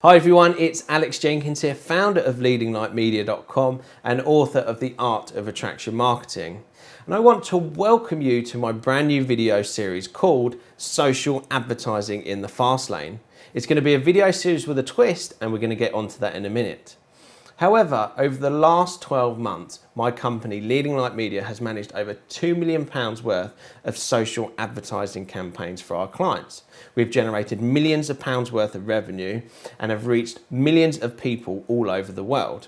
Hi everyone, it's Alex Jenkins here, founder of leadinglightmedia.com and author of The Art of Attraction Marketing. And I want to welcome you to my brand new video series called Social Advertising in the Fast Lane. It's going to be a video series with a twist, and we're going to get onto that in a minute. However, over the last 12 months, my company, Leading Light Media, has managed over £2 million worth of social advertising campaigns for our clients. We've generated millions of pounds worth of revenue and have reached millions of people all over the world.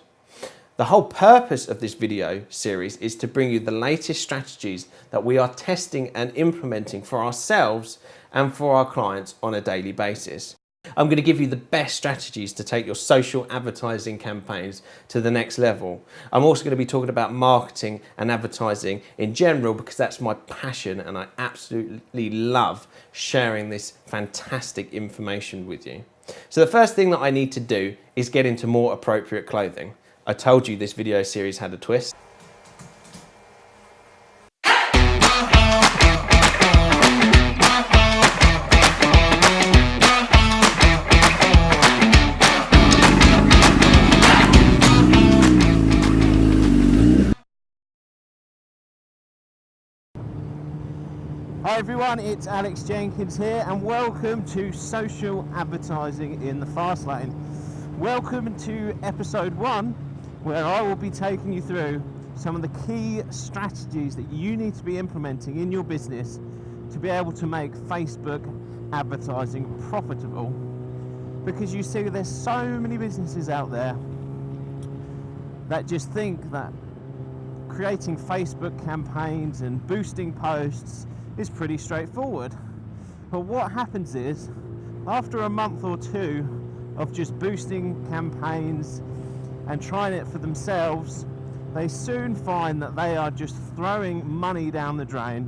The whole purpose of this video series is to bring you the latest strategies that we are testing and implementing for ourselves and for our clients on a daily basis. I'm going to give you the best strategies to take your social advertising campaigns to the next level. I'm also going to be talking about marketing and advertising in general because that's my passion and I absolutely love sharing this fantastic information with you. So the first thing that I need to do is get into more appropriate clothing. I told you this video series had a twist. Hi everyone, it's Alex Jenkins here and welcome to Social Advertising in the Fast Lane. Welcome to episode 1, where I will be taking you through some of the key strategies that you need to be implementing in your business to be able to make Facebook advertising profitable. Because you see, there's so many businesses out there that just think that creating Facebook campaigns and boosting posts is pretty straightforward. But what happens is, after a month or two of just boosting campaigns and trying it for themselves, they soon find that they are just throwing money down the drain.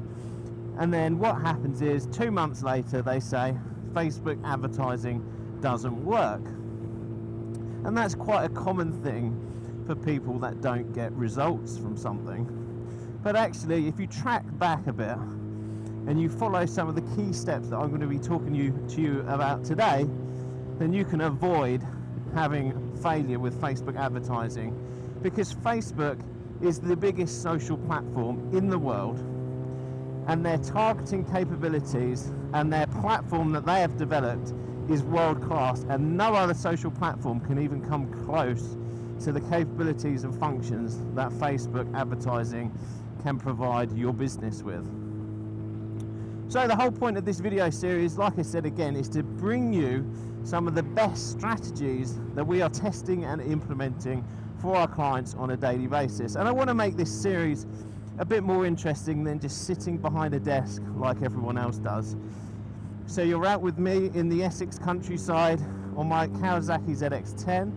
And then what happens is, 2 months later, they say Facebook advertising doesn't work. And that's quite a common thing for people that don't get results from something. But actually, if you track back a bit and you follow some of the key steps that I'm going to be talking to you about today, then you can avoid having failure with Facebook advertising, because Facebook is the biggest social platform in the world, and their targeting capabilities and their platform that they have developed is world class, and no other social platform can even come close to the capabilities and functions that Facebook advertising can provide your business with. So the whole point of this video series, like I said again, is to bring you some of the best strategies that we are testing and implementing for our clients on a daily basis. And I want to make this series a bit more interesting than just sitting behind a desk like everyone else does. So you're out with me in the Essex countryside on my Kawasaki ZX10.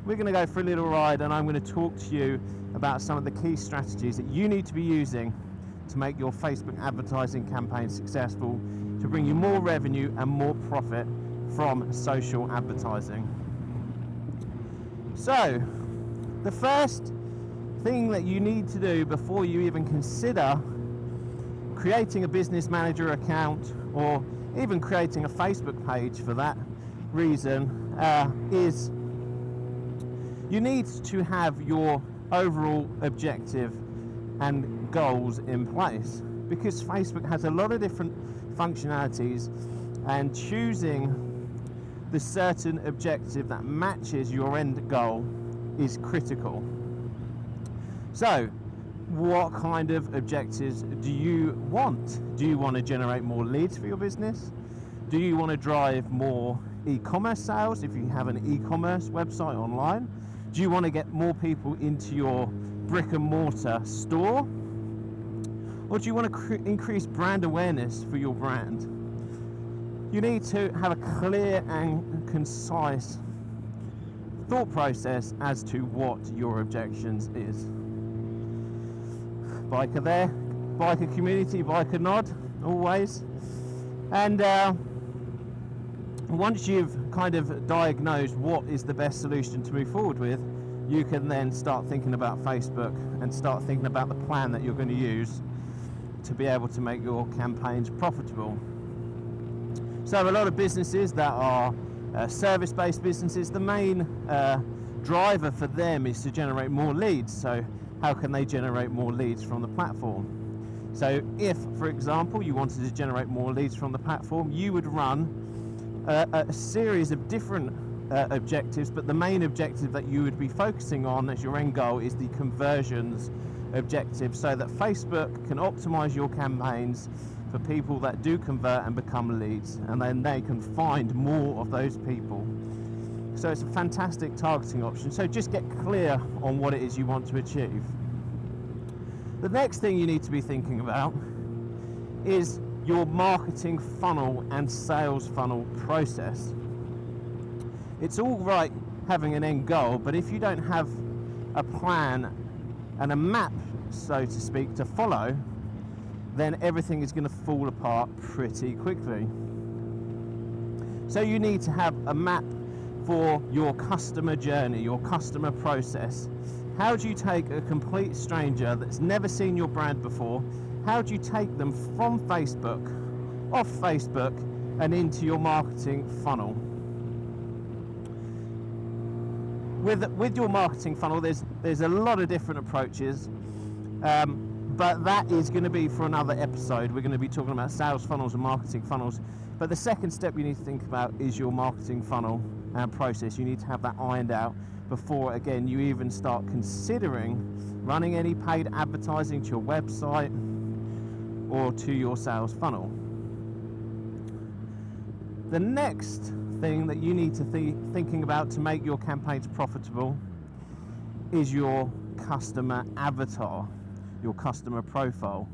We're going to go for a little ride, and I'm going to talk to you about some of the key strategies that you need to be using to make your Facebook advertising campaign successful, to bring you more revenue and more profit from social advertising. So, the first thing that you need to do before you even consider creating a business manager account, or even creating a Facebook page for that reason, is you need to have your overall objective and goals in place, because Facebook has a lot of different functionalities, and choosing the certain objective that matches your end goal is critical. So what kind of objectives do you want? Do you want to generate more leads for your business? Do you want to drive more e-commerce sales if you have an e-commerce website online? Do you want to get more people into your brick and mortar store? Or do you want to increase brand awareness for your brand? You need to have a clear and concise thought process as to what your objections is. Biker there, biker community, biker nod, always. And once you've kind of diagnosed what is the best solution to move forward with, you can then start thinking about Facebook and start thinking about the plan that you're going to use to be able to make your campaigns profitable. So a lot of businesses that are Service-based businesses, the main driver for them is to generate more leads. So how can they generate more leads from the platform? So if, for example, you wanted to generate more leads from the platform, you would run a series of different objectives, but the main objective that you would be focusing on as your end goal is the conversions objective, so that Facebook can optimize your campaigns for people that do convert and become leads, and then they can find more of those people. So it's a fantastic targeting option. So just get clear on what it is you want to achieve. The next thing you need to be thinking about is your marketing funnel and sales funnel process. It's all right having an end goal, but if you don't have a plan and a map, so to speak, to follow, then everything is going to fall apart pretty quickly. So you need to have a map for your customer journey, your customer process. How do you take a complete stranger that's never seen your brand before, how do you take them from Facebook, off Facebook, and into your marketing funnel? With your marketing funnel, there's a lot of different approaches, but that is going to be for another episode. We're going to be talking about sales funnels and marketing funnels. But the second step you need to think about is your marketing funnel and process. You need to have that ironed out before, again, you even start considering running any paid advertising to your website or to your sales funnel. The next thing that you need to thinking about to make your campaigns profitable is your customer avatar, your customer profile.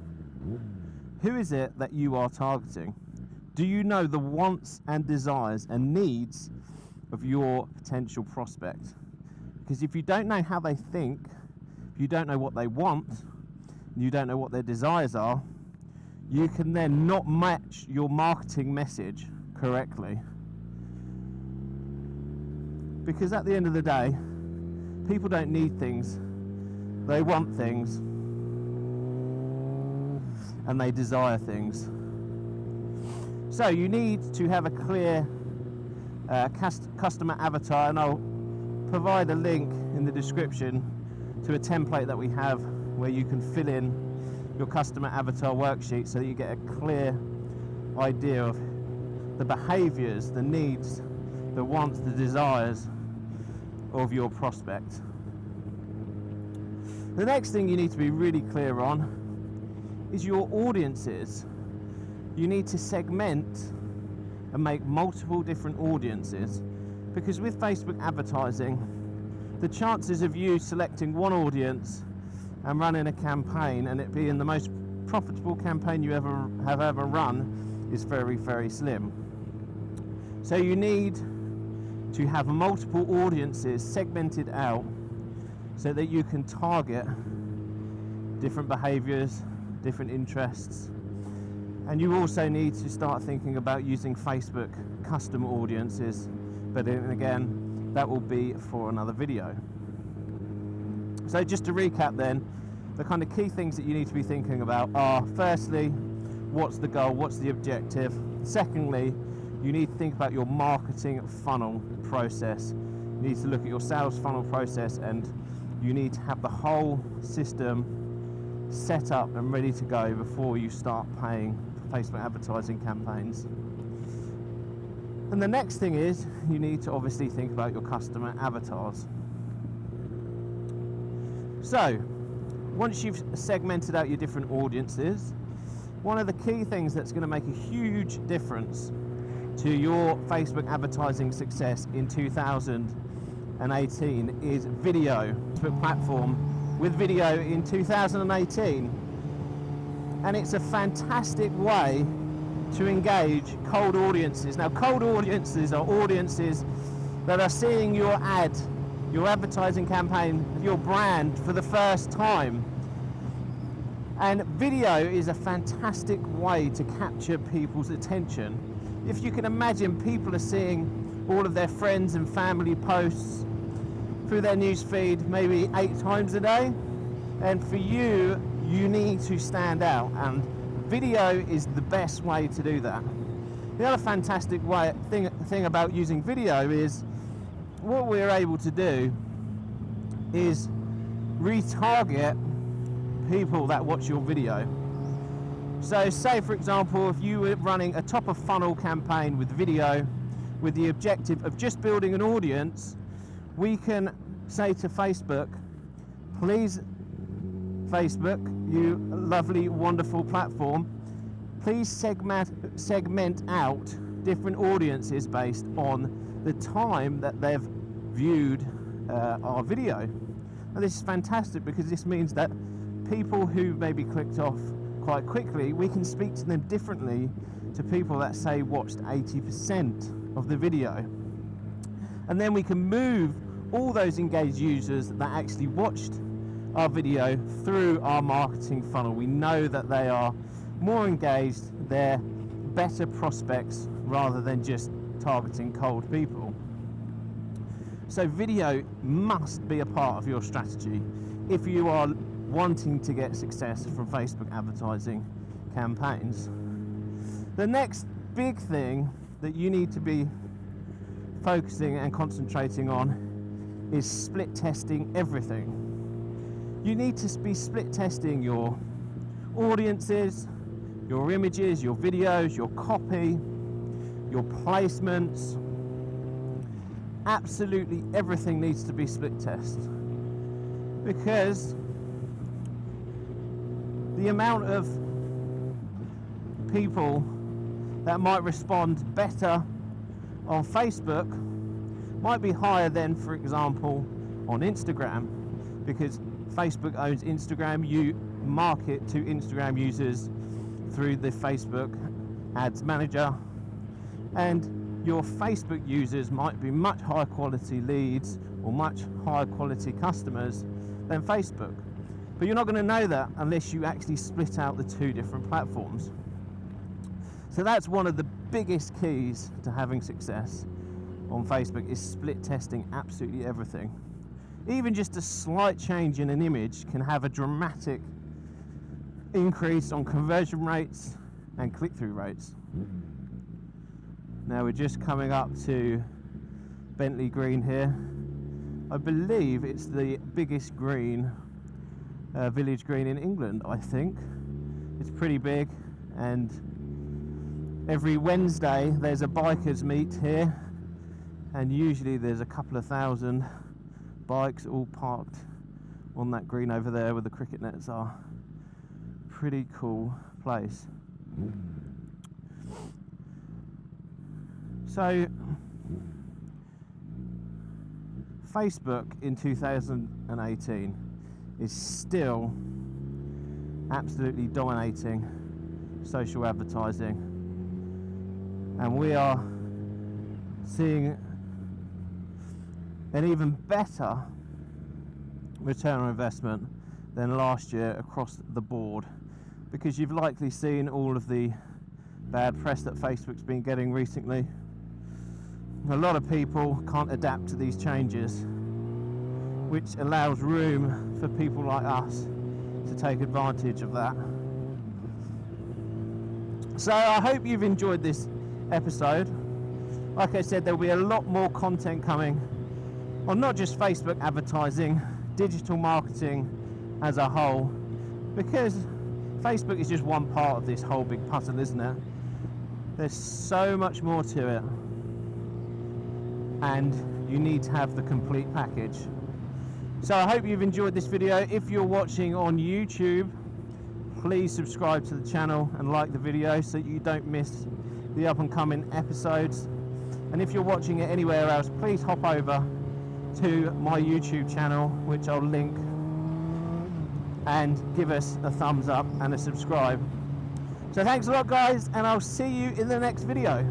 Who is it that you are targeting? Do you know the wants and desires and needs of your potential prospect? Because if you don't know how they think, if you don't know what they want, you don't know what their desires are, you can then not match your marketing message correctly. Because at the end of the day, people don't need things, they want things, and they desire things. So you need to have a clear customer avatar, and I'll provide a link in the description to a template that we have where you can fill in your customer avatar worksheet so that you get a clear idea of the behaviors, the needs, the wants, the desires of your prospect. The next thing you need to be really clear on is your audiences. You need to segment and make multiple different audiences, because with Facebook advertising, the chances of you selecting one audience and running a campaign and it being the most profitable campaign you have ever run is very, very slim. So you need to have multiple audiences segmented out so that you can target different behaviors, different interests. And you also need to start thinking about using Facebook custom audiences, but then again, that will be for another video. So just to recap then, the kind of key things that you need to be thinking about are, firstly, what's the goal, what's the objective? Secondly, you need to think about your marketing funnel process. You need to look at your sales funnel process, and you need to have the whole system set up and ready to go before you start paying for Facebook advertising campaigns. And the next thing is, you need to obviously think about your customer avatars. So, once you've segmented out your different audiences, one of the key things that's going to make a huge difference to your Facebook advertising success in 2018 is video. Facebook platform with video in 2018. And it's a fantastic way to engage cold audiences. Now, cold audiences are audiences that are seeing your ad, your advertising campaign, your brand for the first time. And video is a fantastic way to capture people's attention. If you can imagine, people are seeing all of their friends and family posts through their news feed maybe 8 times a day, and for you, you need to stand out, and video is the best way to do that. The other fantastic thing about using video is what we're able to do is retarget people that watch your video. So say for example, if you were running a top of funnel campaign with video with the objective of just building an audience, we can say to Facebook, please Facebook, you lovely wonderful platform, please segment out different audiences based on the time that they've viewed our video. And this is fantastic because this means that people who maybe clicked off quite quickly, we can speak to them differently to people that say watched 80% of the video. And then we can move all those engaged users that actually watched our video through our marketing funnel. We know that they are more engaged, they're better prospects rather than just targeting cold people. So video must be a part of your strategy if you are wanting to get success from Facebook advertising campaigns. The next big thing that you need to be focusing and concentrating on is split testing everything. You need to be split testing your audiences, your images, your videos, your copy, your placements. Absolutely everything needs to be split test, because the amount of people that might respond better on Facebook might be higher than, for example, on Instagram, because Facebook owns Instagram. You market to Instagram users through the Facebook Ads Manager, and your Facebook users might be much higher quality leads or much higher quality customers than Facebook. But you're not going to know that unless you actually split out the two different platforms. So that's one of the biggest keys to having success on Facebook, is split testing absolutely everything. Even just a slight change in an image can have a dramatic increase on conversion rates and click-through rates. Now we're just coming up to Bentley Green here. I believe it's the biggest green, village green in England, I think. It's pretty big, and every Wednesday there's a bikers meet here, and usually there's a couple of thousand bikes all parked on that green over there where the cricket nets are. Pretty cool place. So Facebook in 2018 is still absolutely dominating social advertising, and we are seeing an even better return on investment than last year across the board, because you've likely seen all of the bad press that Facebook's been getting recently. A lot of people can't adapt to these changes, which allows room for people like us to take advantage of that. So I hope you've enjoyed this episode. Like I said, there'll be a lot more content coming on not just Facebook advertising, digital marketing as a whole, because Facebook is just one part of this whole big puzzle, isn't it? There's so much more to it, and you need to have the complete package. So I hope you've enjoyed this video. If you're watching on YouTube, please subscribe to the channel and like the video so you don't miss the up and coming episodes. And if you're watching it anywhere else, please hop over to my YouTube channel, which I'll link, and give us a thumbs up and a subscribe. So thanks a lot guys, and I'll see you in the next video.